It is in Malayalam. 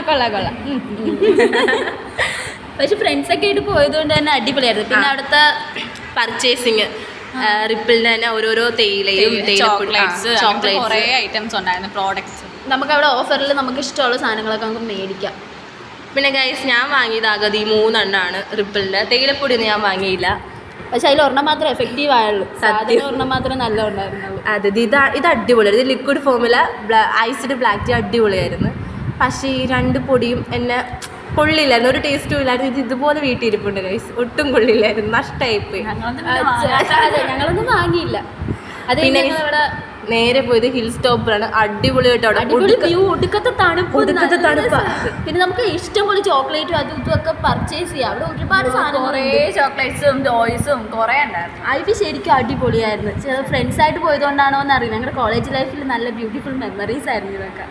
കൊള്ളാം. പക്ഷെ ഫ്രണ്ട്സൊക്കെ ആയിട്ട് പോയതുകൊണ്ട് തന്നെ അടിപൊളിയായിരുന്നു. പിന്നെ അവിടുത്തെ പർച്ചേസിങ് റിപ്പിളിന് തന്നെ ഓരോരോ തേയിലയും ചോക്ലേറ്റ്സ് കുറേ ഐറ്റംസ് ഉണ്ടായിരുന്നു, പ്രോഡക്ട്സ്. നമുക്ക് അവിടെ ഓഫറിൽ നമുക്ക് ഇഷ്ടമുള്ള സാധനങ്ങളൊക്കെ നമുക്ക് മേടിക്കാം. പിന്നെ ഗൈസ് ഞാൻ വാങ്ങിയതാകത് ഈ 3 എണ്ണമാണ് റിപ്പിളിൻ്റെ. തേയിലപ്പൊടിയൊന്നും ഞാൻ വാങ്ങിയില്ല. പക്ഷെ അതിൽ ഒരെണ്ണം മാത്രമേ എഫക്റ്റീവ് ആയുള്ളൂ. സാധാരണ ഒരെണ്ണം മാത്രമേ നല്ല ഉണ്ടായിരുന്നുള്ളൂ. അതെ, ഇത് അടിപൊളിയായിരുന്നു. ഇത് ലിക്വിഡ് ഫോമിൽ ഐസ്ഡ് ബ്ലാക്ക് ടീ അടിപൊളിയായിരുന്നു. പക്ഷേ ഈ 2 പൊടിയും എന്നെ കൊള്ളില്ലായിരുന്നു, ഒരു ടേസ്റ്റും ഇല്ലായിരുന്നു. ഇത് ഇതുപോലെ വീട്ടിലിരിപ്പുണ്ട് ഗൈസ്, ഒട്ടും കൊള്ളില്ലായിരുന്നു, നഷ്ടമായിപ്പോയി. ഞങ്ങളൊന്നും വാങ്ങിയില്ല. അത് പിന്നെ ഇവിടെ നേരെ പോയത് ഹിൽ സ്റ്റോപ്പിലാണ്. അടിപൊളിയായിട്ട് ഒടുക്കത്തെ തണുപ്പ്. പിന്നെ നമുക്ക് ഇഷ്ടംപോലെ ചോക്ലേറ്റും അതും ഇതും ഒക്കെ പർച്ചേസ് ചെയ്യാം. അവിടെ ഒരുപാട് സാധനം, ചോക്ലേറ്റ്സും ടോയ്സും കുറേ ഉണ്ടായിരുന്നു. ഐവി ശരിക്കും അടിപൊളിയായിരുന്നു. ഫ്രണ്ട്സായിട്ട് പോയതുകൊണ്ടാണോ എന്ന് അറിയില്ല. ഞങ്ങളുടെ കോളേജ് ലൈഫിൽ നല്ല ബ്യൂട്ടിഫുൾ മെമ്മറീസ് ആയിരുന്നു ഇതൊക്കെ.